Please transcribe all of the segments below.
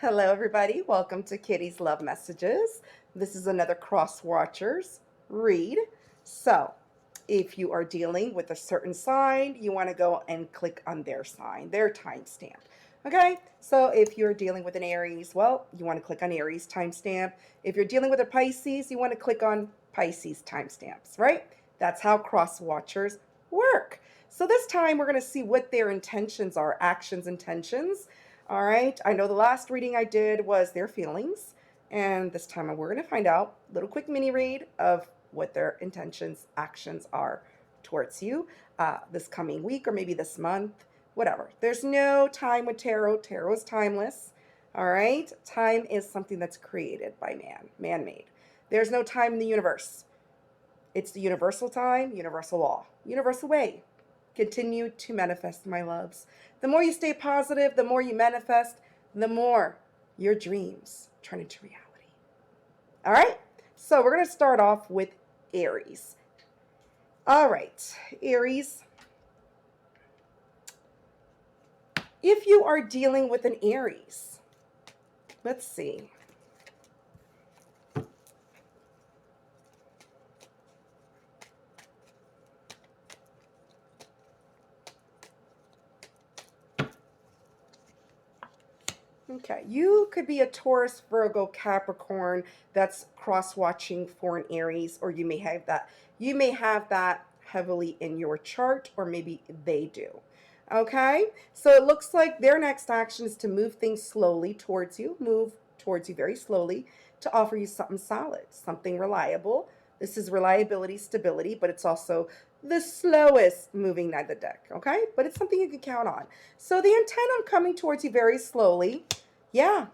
Hello, everybody. Welcome to Kitty's Love Messages. This is another Cross Watchers read. So, if you are dealing with a certain sign, you want to go and click on their sign, their timestamp. Okay, so if you're dealing with an Aries, well, you want to click on Aries timestamp. If you're dealing with a Pisces, you want to click on Pisces timestamps, right? That's how Cross Watchers work. So this time we're going to see what their intentions are, actions, intentions. All right, I know the last reading I did was their feelings, and this time we're going to find out a little quick mini read of what their intentions, actions are towards you this coming week or maybe this month, whatever. There's no time with tarot. Tarot is timeless. All right, time is something that's created by man-made. There's no time in the universe. It's the universal time, universal law, universal way. Continue to manifest, my loves. The more you stay positive, the more you manifest, the more your dreams turn into reality. All right, so we're going to start off with Aries. All right, Aries. If you are dealing with an Aries, let's see. Okay, you could be a Taurus, Virgo, Capricorn that's cross-watching for an Aries, or you may have that. You may have that heavily in your chart, or maybe they do. Okay, so it looks like their next action is to move things slowly towards you, move towards you very slowly to offer you something solid, something reliable. This is reliability, stability, but it's also the slowest moving of the deck, okay? But it's something you can count on. So the intent on coming towards you very slowly, yeah,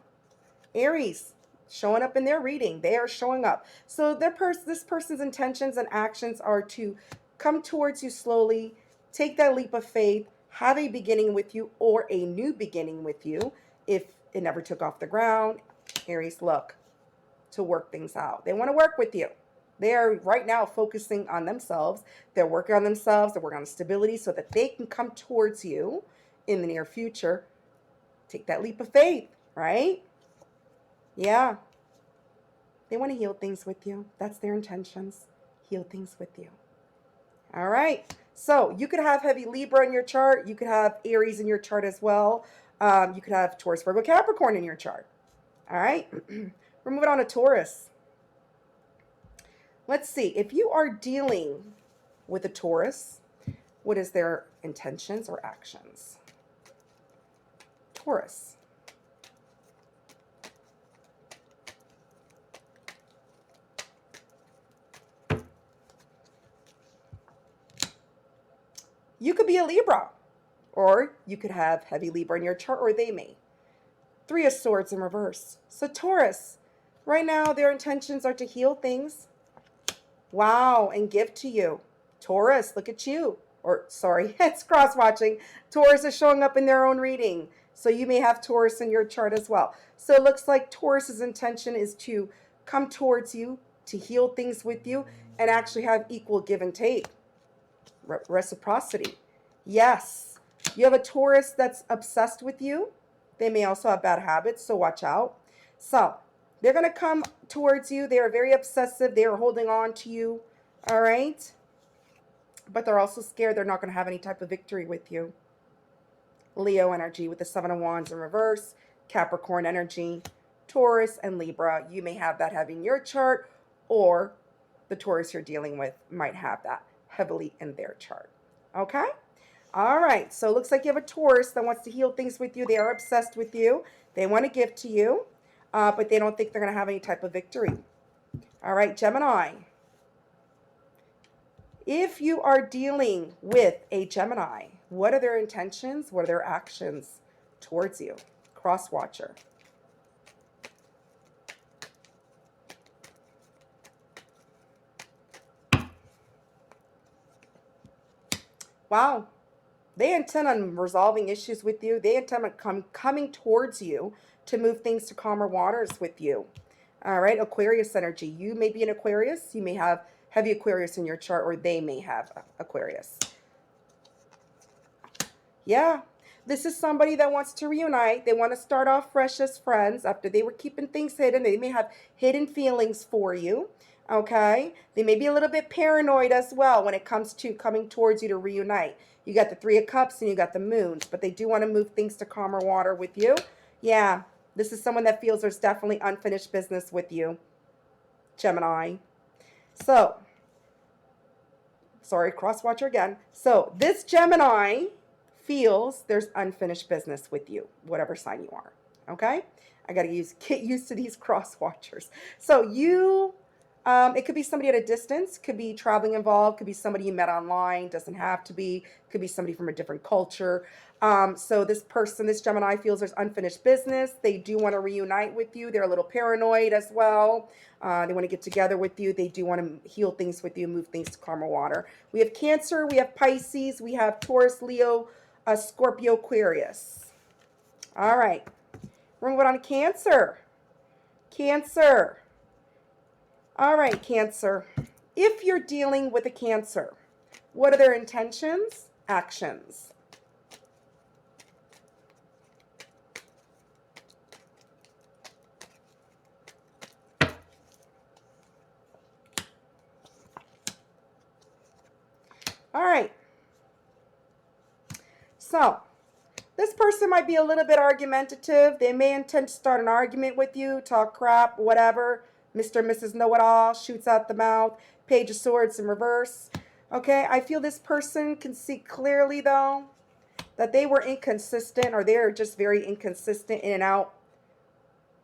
Aries, showing up in their reading. They are showing up. So this person's intentions and actions are to come towards you slowly, take that leap of faith, have a beginning with you or a new beginning with you. If it never took off the ground, Aries, look, to work things out. They want to work with you. They are right now focusing on themselves. They're working on themselves. They're working on stability so that they can come towards you in the near future. Take that leap of faith, right? Yeah. They want to heal things with you. That's their intentions. Heal things with you. All right. So you could have heavy Libra in your chart. You could have Aries in your chart as well. You could have Taurus, Virgo, Capricorn in your chart. All right. We're moving on to Taurus. Let's see. If you are dealing with a Taurus, what is their intentions or actions? Taurus. You could be a Libra, or you could have heavy Libra in your chart, or they may. Three of Swords in reverse. So Taurus, right now their intentions are to heal things. Wow, and give to you. Taurus, look at you. Or, sorry, it's cross-watching. Taurus is showing up in their own reading. So you may have Taurus in your chart as well. So it looks like Taurus's intention is to come towards you, to heal things with you, and actually have equal give and take. Reciprocity. Yes. You have a Taurus that's obsessed with you. They may also have bad habits, so watch out. So they're going to come towards you. They are very obsessive. They are holding on to you. All right. But they're also scared they're not going to have any type of victory with you. Leo energy with the Seven of Wands in reverse. Capricorn energy. Taurus and Libra. You may have that having your chart, or the Taurus you're dealing with might have that heavily in their chart. Okay? All right. So it looks like you have a Taurus that wants to heal things with you. They are obsessed with you. They want to give to you, but they don't think they're going to have any type of victory. All right, Gemini. If you are dealing with a Gemini, what are their intentions? What are their actions towards you? Cross Watcher. Wow. They intend on resolving issues with you. They intend on coming towards you to move things to calmer waters with you. All right, Aquarius energy. You may be an Aquarius. You may have heavy Aquarius in your chart, or they may have Aquarius. Yeah, this is somebody that wants to reunite. They want to start off fresh as friends after they were keeping things hidden. They may have hidden feelings for you. Okay. They may be a little bit paranoid as well when it comes to coming towards you to reunite. You got the Three of Cups and you got the Moons, but they do want to move things to calmer water with you. Yeah. This is someone that feels there's definitely unfinished business with you, Gemini. So, sorry, cross watcher again. So this Gemini feels there's unfinished business with you, whatever sign you are. Okay? I got to get used to these cross watchers. So you, it could be somebody at a distance, could be traveling involved, could be somebody you met online, doesn't have to be, could be somebody from a different culture. So this person, this Gemini feels there's unfinished business. They do want to reunite with you. They're a little paranoid as well. They want to get together with you. They do want to heal things with you, move things to calmer water. We have Cancer, we have Pisces, we have Taurus, Leo, Scorpio, Aquarius. All right. We're moving on to Cancer. Cancer. All right, Cancer. If you're dealing with a Cancer, what are their intentions? Actions. All right. So, this person might be a little bit argumentative. They may intend to start an argument with you, talk crap, whatever. Mr. and Mrs. Know-it-all, shoots out the mouth, Page of Swords in reverse. Okay, I feel this person can see clearly, though, that they were inconsistent, or they're just very inconsistent, in and out,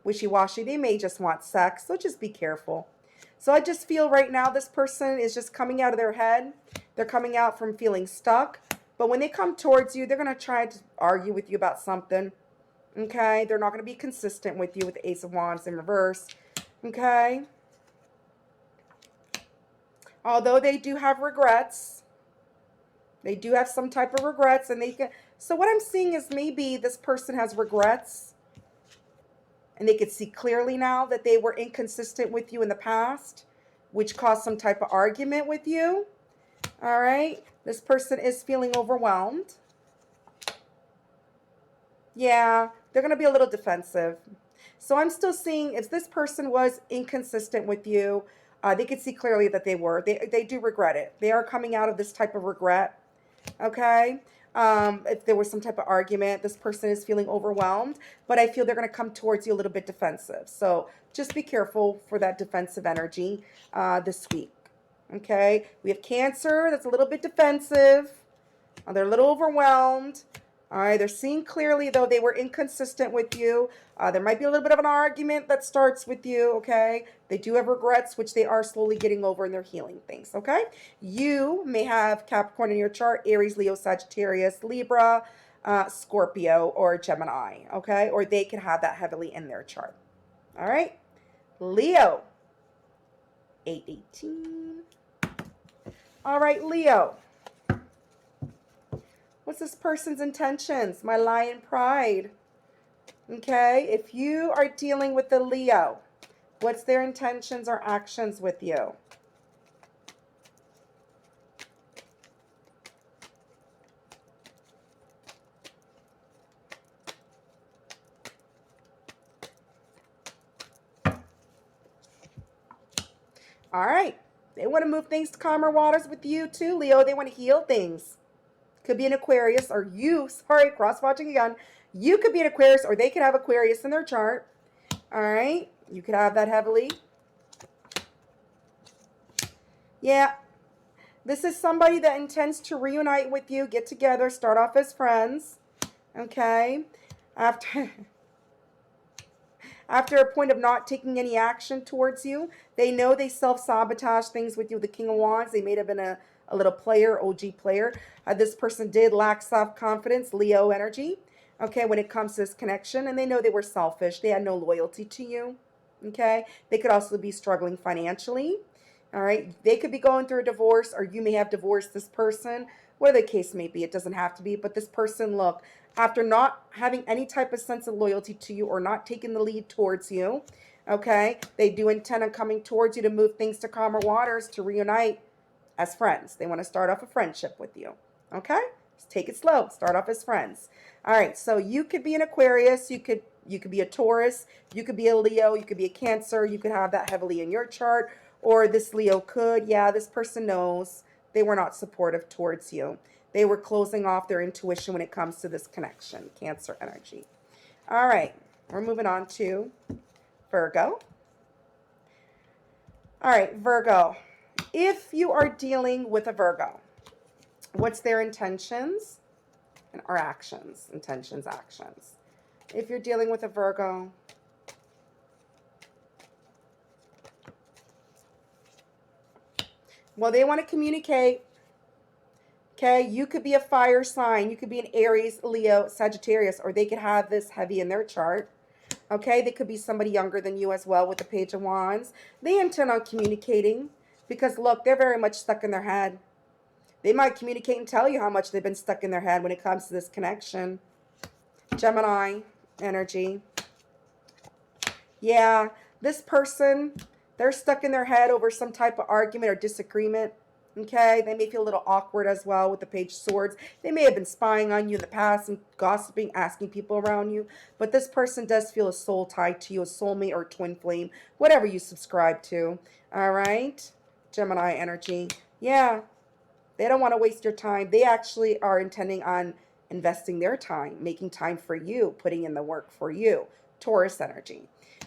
wishy-washy. They may just want sex, so just be careful. So I just feel right now this person is just coming out of their head. They're coming out from feeling stuck. But when they come towards you, they're going to try to argue with you about something. Okay? They're not going to be consistent with you with the Ace of Wands in reverse. Okay? Although they do have regrets. They do have some type of regrets. And they can. So what I'm seeing is maybe this person has regrets. And they could see clearly now that they were inconsistent with you in the past, which caused some type of argument with you. All right? This person is feeling overwhelmed. Yeah, they're going to be a little defensive. So I'm still seeing if this person was inconsistent with you, they could see clearly that they were. They do regret it. They are coming out of this type of regret. Okay? If there was some type of argument, this person is feeling overwhelmed. But I feel they're going to come towards you a little bit defensive. So just be careful for that defensive energy this week. Okay, we have Cancer that's a little bit defensive. They're a little overwhelmed. All right, they're seeing clearly, though, they were inconsistent with you. There might be a little bit of an argument that starts with you, okay? They do have regrets, which they are slowly getting over, and they're healing things, okay? You may have Capricorn in your chart, Aries, Leo, Sagittarius, Libra, Scorpio, or Gemini, okay? Or they could have that heavily in their chart. All right? Leo. 818. All right, Leo. What's this person's intentions? My lion pride. Okay, if you are dealing with the Leo, what's their intentions or actions with you? All right. They want to move things to calmer waters with you too, Leo. They want to heal things. Could be an Aquarius, or you, sorry, cross-watching again. You could be an Aquarius, or they could have Aquarius in their chart. All right. You could have that heavily. Yeah. This is somebody that intends to reunite with you, get together, start off as friends. Okay. After a point of not taking any action towards you, they know they self-sabotage things with you. The King of Wands, they may have been a little player, OG player. This person did lack self-confidence, Leo energy, okay, when it comes to this connection. And they know they were selfish. They had no loyalty to you, okay? They could also be struggling financially, all right? They could be going through a divorce, or you may have divorced this person. Whatever the case may be, it doesn't have to be. But this person, look, after not having any type of sense of loyalty to you or not taking the lead towards you, okay, they do intend on coming towards you to move things to calmer waters, to reunite as friends. They want to start off a friendship with you, okay? Take it slow. Start off as friends. All right, so you could be an Aquarius. You could be a Taurus. You could be a Leo. You could be a Cancer. You could have that heavily in your chart. Or this Leo could. Yeah, this person knows they were not supportive towards you. They were closing off their intuition when it comes to this connection. Cancer energy. All right, we're moving on to Virgo. All right, Virgo. If you are dealing with a Virgo, what's their intentions or actions? Intentions, actions. If you're dealing with a Virgo, well, they want to communicate. Okay, you could be a fire sign. You could be an Aries, Leo, Sagittarius, or they could have this heavy in their chart. Okay, they could be somebody younger than you as well with the Page of Wands. They intend on communicating because, look, they're very much stuck in their head. They might communicate and tell you how much they've been stuck in their head when it comes to this connection. Gemini energy. Yeah, this person, they're stuck in their head over some type of argument or disagreement. Okay, they may feel a little awkward as well with the Page of Swords. They may have been spying on you in the past and gossiping, asking people around you. But this person does feel a soul tied to you, a soulmate or a twin flame, whatever you subscribe to. All right, Gemini energy. Yeah, they don't want to waste your time. They actually are intending on investing their time, making time for you, putting in the work for you. Taurus energy.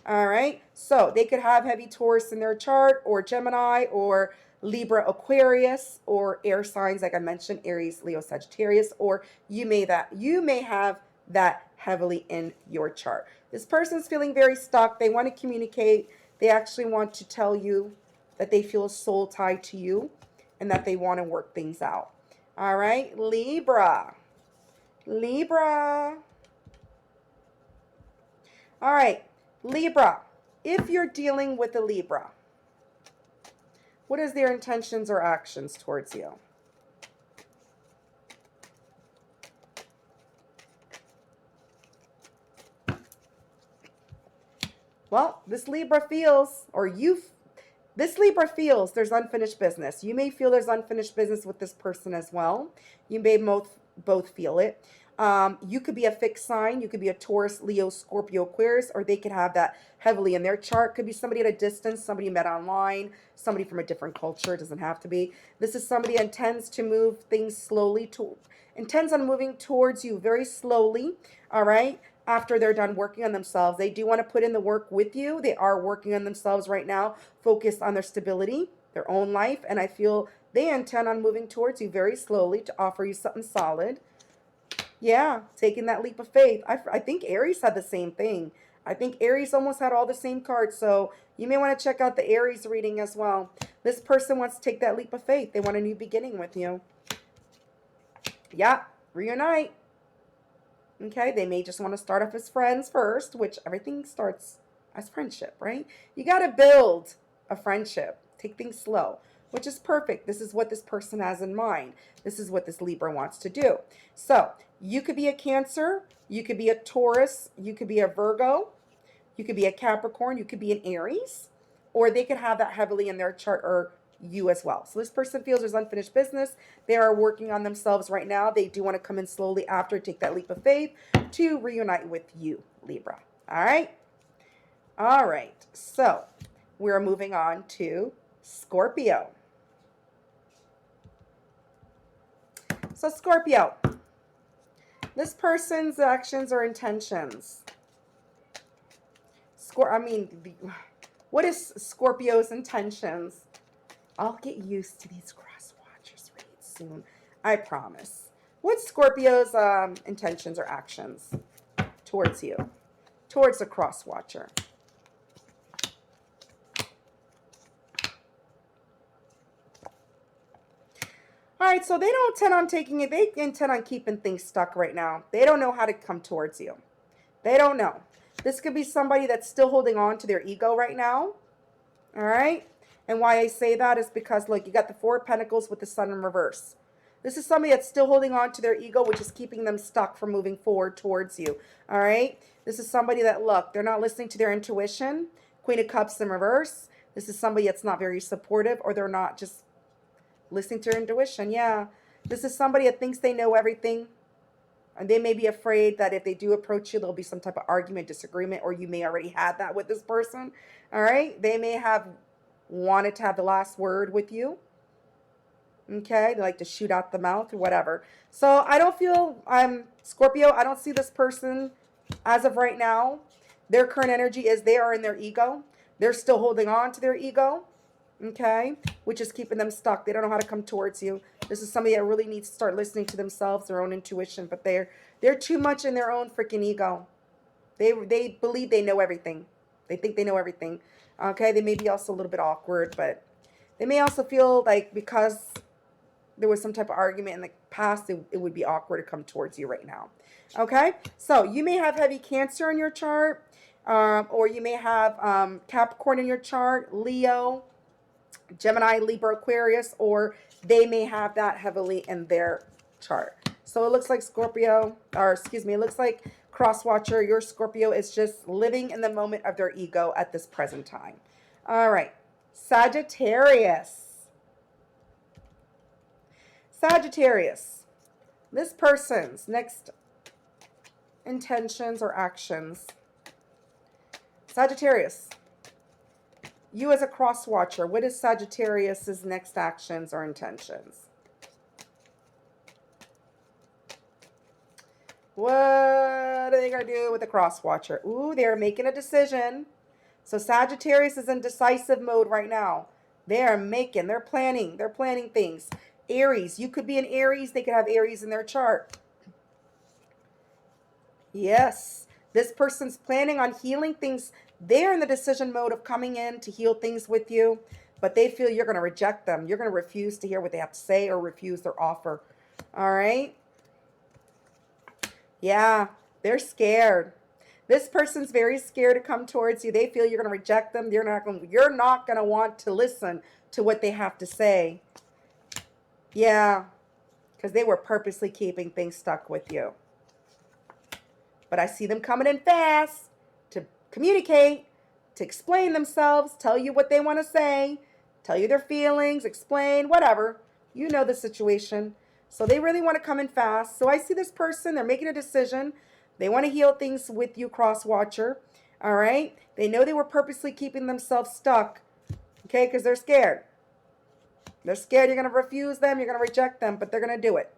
All right, so they could have heavy Taurus in their chart, or Gemini, or Libra, Aquarius, or air signs like I mentioned, Aries, Leo, Sagittarius, or you may have that heavily in your chart. This person's feeling very stuck. They want to communicate. They actually want to tell you that they feel a soul tied to you and that they want to work things out. All right, Libra. Libra. All right, Libra. If you're dealing with a Libra, what is their intentions or actions towards you? Well, this Libra feels, this Libra feels there's unfinished business. You may feel there's unfinished business with this person as well. You may both feel it. You could be a fixed sign. You could be a Taurus, Leo, Scorpio, Aquarius, or they could have that heavily in their chart. Could be somebody at a distance, somebody met online, somebody from a different culture. It doesn't have to be. This is somebody that intends to move things slowly, intends on moving towards you very slowly, all right? After they're done working on themselves. They do want to put in the work with you. They are working on themselves right now, focused on their stability, their own life, and I feel they intend on moving towards you very slowly to offer you something solid. Yeah, taking that leap of faith. I think Aries had the same thing. I think Aries almost had all the same cards, so you may want to check out the Aries reading as well. This person wants to take that leap of faith. They want a new beginning with you. Yeah, reunite. Okay, they may just want to start off as friends first, which everything starts as friendship, right? You got to build a friendship. Take things slow, which is perfect. This is what this person has in mind. This is what this Libra wants to do. So you could be a Cancer, you could be a Taurus, you could be a Virgo, you could be a Capricorn, you could be an Aries, or they could have that heavily in their chart, or you as well. So this person feels there's unfinished business. They are working on themselves right now. They do want to come in slowly after, take that leap of faith to reunite with you, Libra. All right. All right. So we're moving on to Scorpio. So Scorpio, this person's actions or intentions. What is Scorpio's intentions? I'll get used to these cross watchers reads soon. I promise. What's Scorpio's intentions or actions towards you? Towards the cross watcher. All right, so they don't intend on taking it. They intend on keeping things stuck right now. They don't know how to come towards you. They don't know. This could be somebody that's still holding on to their ego right now. All right. And why I say that is because, look, you got the Four of Pentacles with the Sun in reverse. This is somebody that's still holding on to their ego, which is keeping them stuck from moving forward towards you. All right. This is somebody that, look, they're not listening to their intuition. Queen of Cups in reverse. This is somebody that's not very supportive, or they're not just listening to their intuition. Yeah. This is somebody that thinks they know everything. And they may be afraid that if they do approach you, there'll be some type of argument, disagreement, or you may already have that with this person. All right. They may have wanted to have the last word with you. Okay. They like to shoot out the mouth or whatever. So I don't feel, Scorpio, I don't see this person as of right now. Their current energy is they are in their ego. They're still holding on to their ego. Okay. Which is keeping them stuck. They don't know how to come towards you. This is somebody that really needs to start listening to themselves, their own intuition, but they're too much in their own freaking ego. They believe they know everything. They think they know everything. Okay, they may be also a little bit awkward, but they may also feel like because there was some type of argument in the past, it would be awkward to come towards you right now. Okay, so you may have heavy Cancer in your chart, or you may have Capricorn in your chart, Leo, Gemini, Libra, Aquarius, or they may have that heavily in their chart. So it looks like Scorpio, or excuse me, it looks like cross watcher, your Scorpio is just living in the moment of their ego at this present time. All right, Sagittarius. Sagittarius, this person's next intentions or actions. Sagittarius, you as a cross watcher, what is Sagittarius's next actions or intentions? What are they going to do with the cross watcher? Ooh, they're making a decision. So Sagittarius is in decisive mode right now. They're planning things. Aries, you could be an Aries. They could have Aries in their chart. Yes, this person's planning on healing things. They're in the decision mode of coming in to heal things with you, but they feel you're going to reject them. You're going to refuse to hear what they have to say or refuse their offer. All right? Yeah, they're scared. This person's very scared to come towards you. They feel you're going to reject them. You're not going to want to listen to what they have to say. Yeah, because they were purposely keeping things stuck with you. But I see them coming in fast to communicate, to explain themselves, tell you what they want to say, tell you their feelings, explain, whatever. You know the situation. So they really want to come in fast. So I see this person, they're making a decision. They want to heal things with you, cross watcher. All right? They know they were purposely keeping themselves stuck. Okay? Because they're scared. They're scared you're going to refuse them, you're going to reject them, but they're going to do it.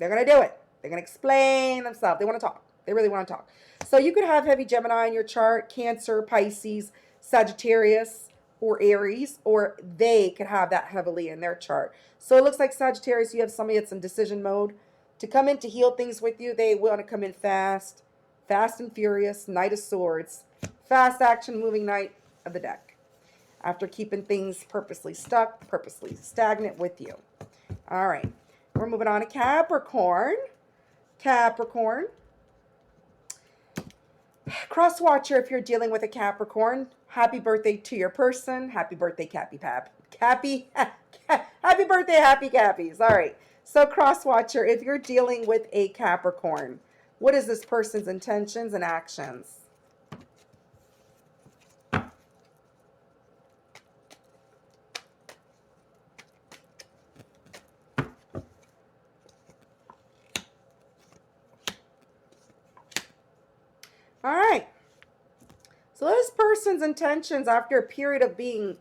They're going to do it. They're going to explain themselves. They want to talk. They really want to talk. So you could have heavy Gemini in your chart, Cancer, Pisces, Sagittarius, or Aries, or they could have that heavily in their chart. So it looks like Sagittarius, you have somebody that's in decision mode. To come in to heal things with you, they want to come in fast, fast and furious, Knight of Swords, fast action, moving Knight of the deck. After keeping things purposely stuck, purposely stagnant with you. All right. We're moving on to Capricorn. Capricorn. Cross watcher, if you're dealing with a Capricorn, happy birthday to your person. Happy birthday, Cappy Pap. Happy birthday, Happy Cappies. All right. So cross watcher, if you're dealing with a Capricorn, what is this person's intentions and actions? All right. So this person's intentions after a period of being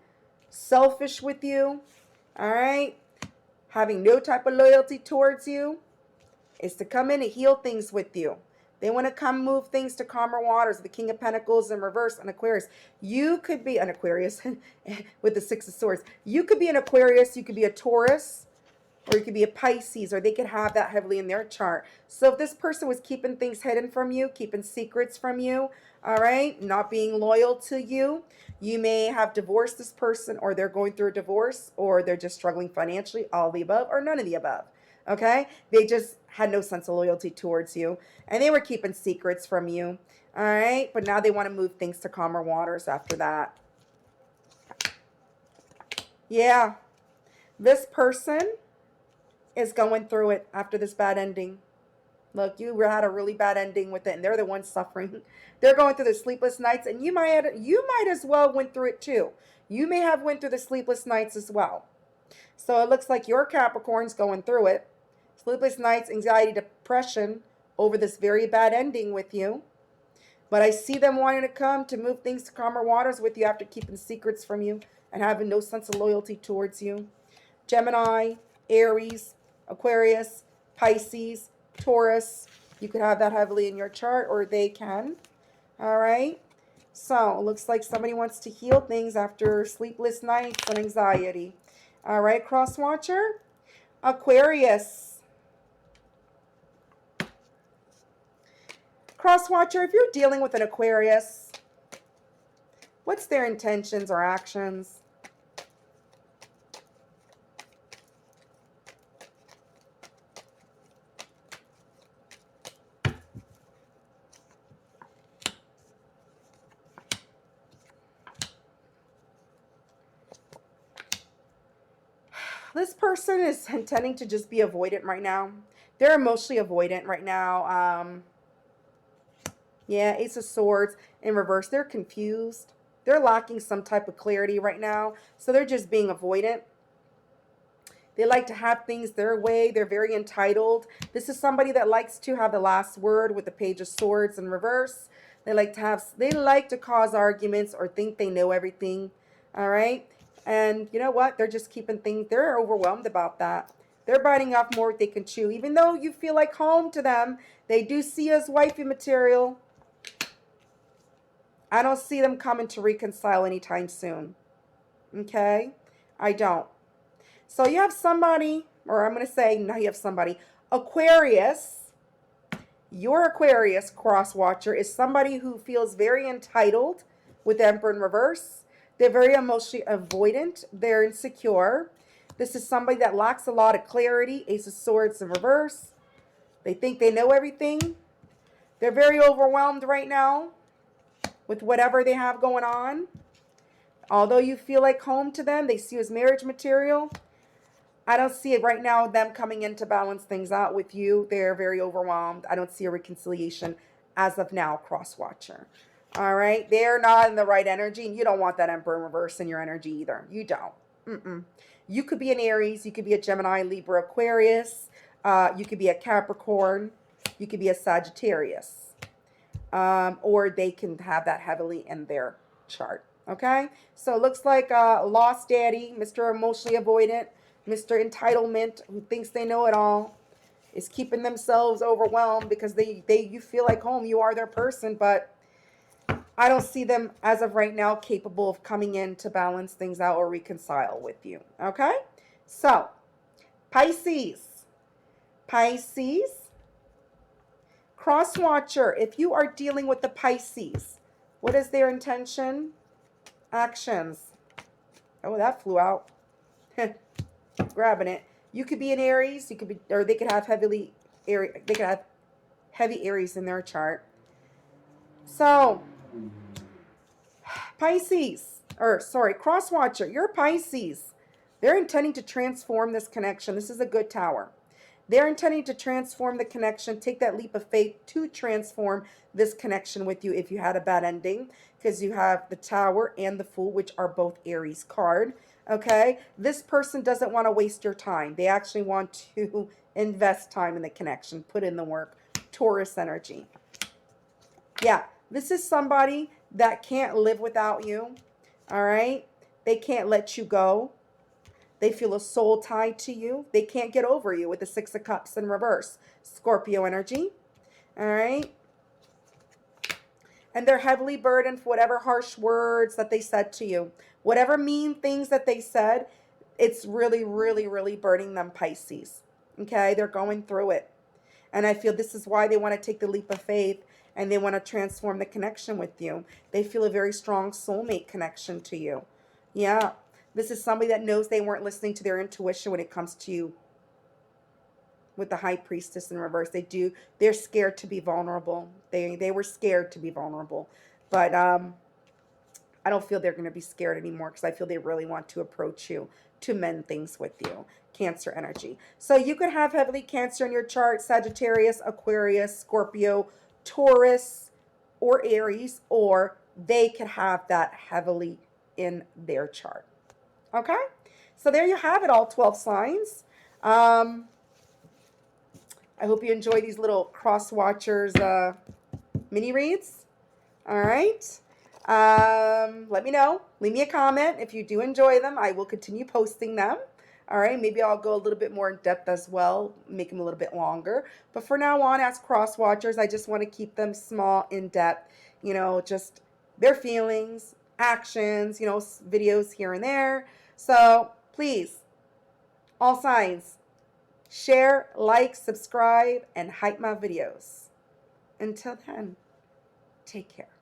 selfish with you, all right, having no type of loyalty towards you, is to come in and heal things with you. They want to come move things to calmer waters. The King of Pentacles in reverse, an Aquarius. You could be an Aquarius with the Six of Swords. You could be an Aquarius. You could be a Taurus. Or you could be a Pisces, or they could have that heavily in their chart. So if this person was keeping things hidden from you, keeping secrets from you, all right, not being loyal to you, you may have divorced this person, or they're going through a divorce, or they're just struggling financially, all of the above, or none of the above, okay? They just had no sense of loyalty towards you, and they were keeping secrets from you, all right? But now they want to move things to calmer waters after that. Yeah, this person is going through it after this bad ending. Look, you had a really bad ending with it, and they're the ones suffering. They're going through the sleepless nights, and you might as well went through it too. You may have went through the sleepless nights as well. So it looks like your Capricorn's going through it. Sleepless nights, anxiety, depression over this very bad ending with you. But I see them wanting to come to move things to calmer waters with you after keeping secrets from you and having no sense of loyalty towards you. Gemini, Aries, Aquarius, Pisces, Taurus. You could have that heavily in your chart, or they can. All right. So it looks like somebody wants to heal things after sleepless nights and anxiety. All right, cross watcher. Aquarius. Cross watcher, if you're dealing with an Aquarius, what's their intentions or actions? This person is intending to just be avoidant right now. They're emotionally avoidant right now. Yeah, Ace of Swords in reverse. They're confused. They're lacking some type of clarity right now. So they're just being avoidant. They like to have things their way. They're very entitled. This is somebody that likes to have the last word with the Page of Swords in reverse. They like to cause arguments or think they know everything. All right. And you know what? They're just keeping things, they're overwhelmed about that. They're biting off more than they can chew. Even though you feel like home to them, they do see you as wifey material. I don't see them coming to reconcile anytime soon. Okay? I don't. So you have somebody, or I'm going to say, now you have somebody. Aquarius, your Aquarius cross watcher is somebody who feels very entitled with Emperor in reverse. They're very emotionally avoidant. They're insecure. This is somebody that lacks a lot of clarity. Ace of Swords in reverse. They think they know everything. They're very overwhelmed right now with whatever they have going on. Although you feel like home to them, they see you as marriage material. I don't see it right now, them coming in to balance things out with you. They're very overwhelmed. I don't see a reconciliation as of now, cross watcher. All right. They're not in the right energy, and you don't want that Emperor in reverse in your energy either. You don't. You could be an Aries. You could be a Gemini, Libra, Aquarius. You could be a Capricorn. You could be a Sagittarius. Or they can have that heavily in their chart. Okay. So it looks like Lost Daddy, Mr. Emotionally Avoidant, Mr. Entitlement, who thinks they know it all, is keeping themselves overwhelmed because you feel like home. You are their person, but I don't see them as of right now capable of coming in to balance things out or reconcile with you. Okay? So, Pisces. Pisces. Cross watcher, if you are dealing with the Pisces, what is their intention? Actions. Oh, that flew out. Grabbing it. You could be an Aries, you could be, or they could have heavy Aries in their chart. So, Pisces, cross watcher, you're Pisces. They're intending to transform this connection. This is a good tower. They're intending to transform the connection, take that leap of faith to transform this connection with you if you had a bad ending, because you have the Tower and the Fool, which are both Aries card. Okay? This person doesn't want to waste your time. They actually want to invest time in the connection, put in the work. Taurus energy. Yeah, this is somebody that can't live without you. All right? They can't let you go. They feel a soul tied to you. They can't get over you with the Six of Cups in reverse. Scorpio energy. All right. And they're heavily burdened for whatever harsh words that they said to you. Whatever mean things that they said, it's really, really, really burning them, Pisces. Okay. They're going through it. And I feel this is why they want to take the leap of faith and they want to transform the connection with you. They feel a very strong soulmate connection to you. Yeah. This is somebody that knows they weren't listening to their intuition when it comes to you. With the High Priestess in reverse, they're scared to be vulnerable. They were scared to be vulnerable. But I don't feel they're going to be scared anymore because I feel they really want to approach you to mend things with you. Cancer energy. So you could have heavily Cancer in your chart, Sagittarius, Aquarius, Scorpio, Taurus, or Aries, or they could have that heavily in their chart. Okay? So there you have it, all 12 signs. I hope you enjoy these little cross watchers mini reads. All right. Let me know. Leave me a comment if you do enjoy them. I will continue posting them. All right. Maybe I'll go a little bit more in depth as well, make them a little bit longer. But for now on, as cross watchers, I just want to keep them small, in depth, you know, just their feelings, actions, you know, videos here and there. So please, all signs, share, like, subscribe, and hype my videos. Until then, take care.